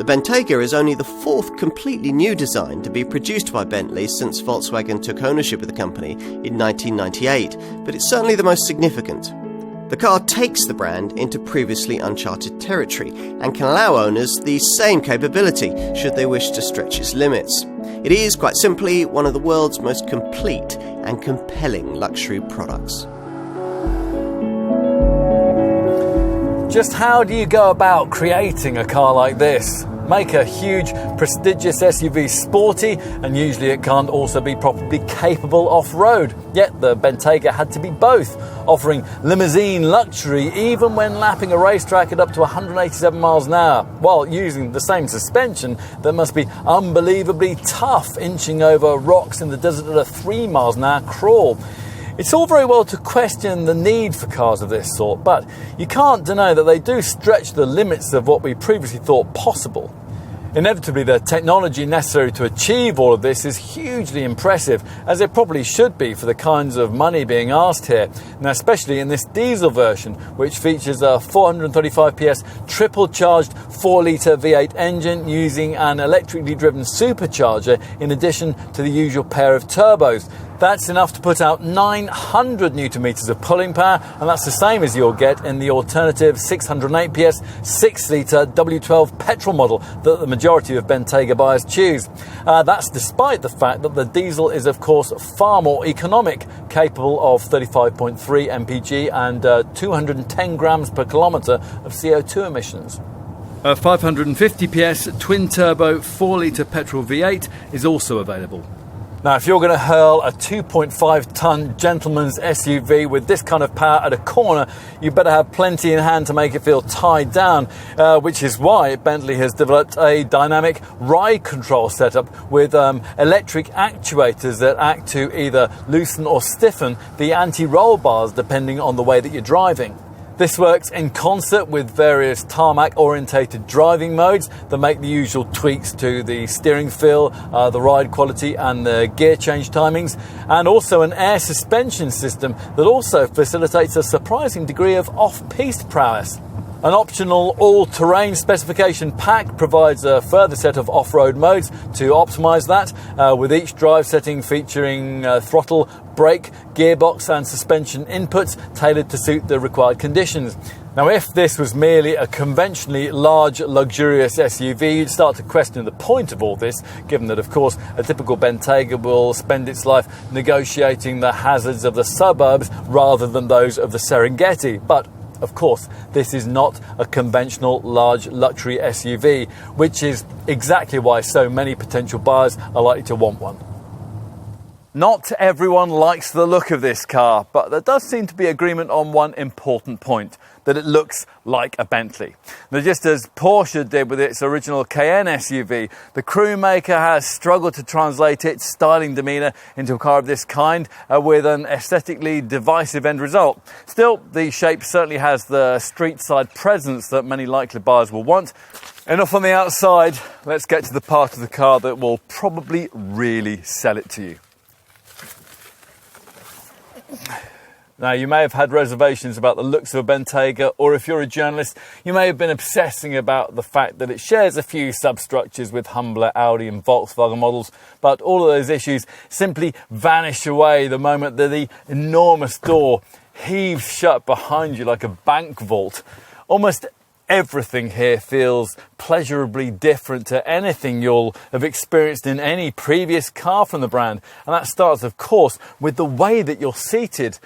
The Bentayga is only the fourth completely new design to be produced by Bentley since Volkswagen took ownership of the company in 1998, but it's certainly the most significant. The car takes the brand into previously uncharted territory and can allow owners the same capability should they wish to stretch its limits. It is, quite simply, one of the world's most complete and compelling luxury products. Just how do you go about creating a car like this? Make a huge, prestigious SUV sporty, and usually it can't also be properly capable off-road. Yet the Bentayga had to be both, offering limousine luxury even when lapping a racetrack at up to 187 miles an hour, while using the same suspension that must be unbelievably tough, inching over rocks in the desert at a 3 miles an hour crawl. It's all very well to question the need for cars of this sort, but you can't deny that they do stretch the limits of what we previously thought possible. Inevitably, the technology necessary to achieve all of this is hugely impressive, as it probably should be for the kinds of money being asked here, now especially in this diesel version, which features a 435 PS triple-charged 4-litre V8 engine using an electrically driven supercharger in addition to the usual pair of turbos. That's enough to put out 900 newton meters of pulling power, and that's the same as you'll get in the alternative 608 PS 6-litre W12 petrol model that the majority of Bentayga buyers choose. That's despite the fact that the diesel is, of course, far more economic, capable of 35.3 mpg and 210 grams per kilometre of CO2 emissions. A 550 PS twin-turbo 4-litre petrol V8 is also available. Now, if you're going to hurl a 2.5-tonne gentleman's SUV with this kind of power at a corner, you better have plenty in hand to make it feel tied down, which is why Bentley has developed a dynamic ride control setup with electric actuators that act to either loosen or stiffen the anti-roll bars depending on the way that you're driving. This works in concert with various tarmac-orientated driving modes that make the usual tweaks to the steering feel, the ride quality and the gear change timings, and also an air suspension system that also facilitates a surprising degree of off-piste prowess. An optional all-terrain specification pack provides a further set of off-road modes to optimise that, with each drive setting featuring throttle, brake, gearbox and suspension inputs tailored to suit the required conditions. Now, if this was merely a conventionally large, luxurious SUV, you'd start to question the point of all this, given that, of course, a typical Bentayga will spend its life negotiating the hazards of the suburbs rather than those of the Serengeti. But of course, this is not a conventional large luxury SUV, which is exactly why so many potential buyers are likely to want one. Not everyone likes the look of this car, but there does seem to be agreement on one important point, that it looks like a Bentley. Now, just as Porsche did with its original Cayenne SUV, the crew maker has struggled to translate its styling demeanour into a car of this kind, with an aesthetically divisive end result. Still, the shape certainly has the street-side presence that many likely buyers will want. Enough on the outside, let's get to the part of the car that will probably really sell it to you. Now, you may have had reservations about the looks of a Bentayga, or if you're a journalist, you may have been obsessing about the fact that it shares a few substructures with humbler Audi and Volkswagen models, but all of those issues simply vanish away the moment that the enormous door heaves shut behind you like a bank vault. Almost everything here feels pleasurably different to anything you'll have experienced in any previous car from the brand, and that starts, of course, with the way that you're seated.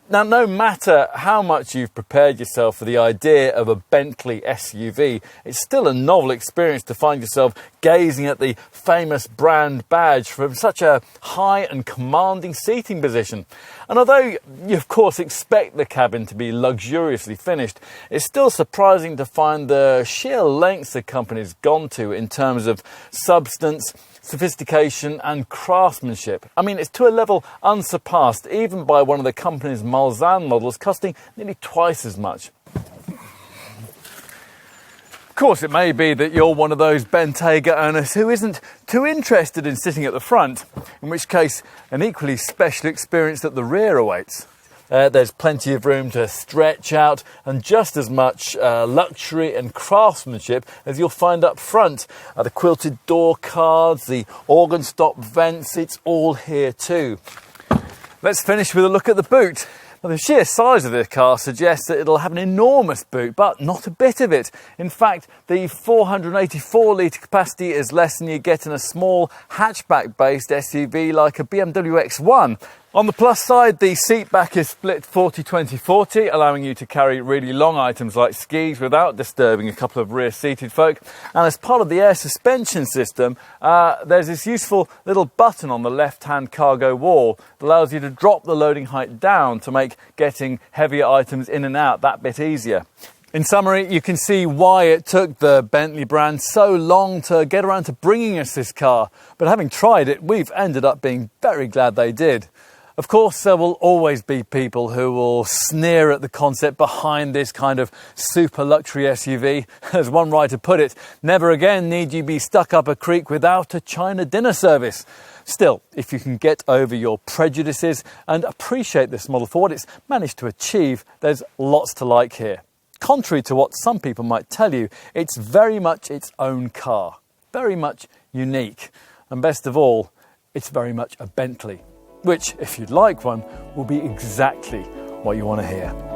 Now, no matter how much you've prepared yourself for the idea of a Bentley SUV, it's still a novel experience to find yourself gazing at the famous brand badge from such a high and commanding seating position. And although you, of course, expect the cabin to be luxuriously finished, it's still surprising to find the sheer lengths the company's gone to in terms of substance, sophistication and craftsmanship. I mean, it's to a level unsurpassed even by one of the company's Mulsanne models, costing nearly twice as much. Of course, it may be that you're one of those Bentayga owners who isn't too interested in sitting at the front, in which case an equally special experience at the rear awaits. There's plenty of room to stretch out, and just as much luxury and craftsmanship as you'll find up front. The quilted door cards, the organ stop vents, it's all here too. Let's finish with a look at the boot. Well, the sheer size of this car suggests that it'll have an enormous boot, but not a bit of it. In fact, the 484 litre capacity is less than you get in a small hatchback-based SUV like a BMW X1. On the plus side, the seat back is split 40-20-40, allowing you to carry really long items like skis without disturbing a couple of rear-seated folk. And as part of the air suspension system, there's this useful little button on the left-hand cargo wall that allows you to drop the loading height down to make getting heavier items in and out that bit easier. In summary, you can see why it took the Bentley brand so long to get around to bringing us this car. But having tried it, we've ended up being very glad they did. Of course, there will always be people who will sneer at the concept behind this kind of super luxury SUV. As one writer put it, never again need you be stuck up a creek without a China dinner service. Still, if you can get over your prejudices and appreciate this model for what it's managed to achieve, there's lots to like here. Contrary to what some people might tell you, it's very much its own car, very much unique. And best of all, it's very much a Bentley, which, if you'd like one, will be exactly what you want to hear.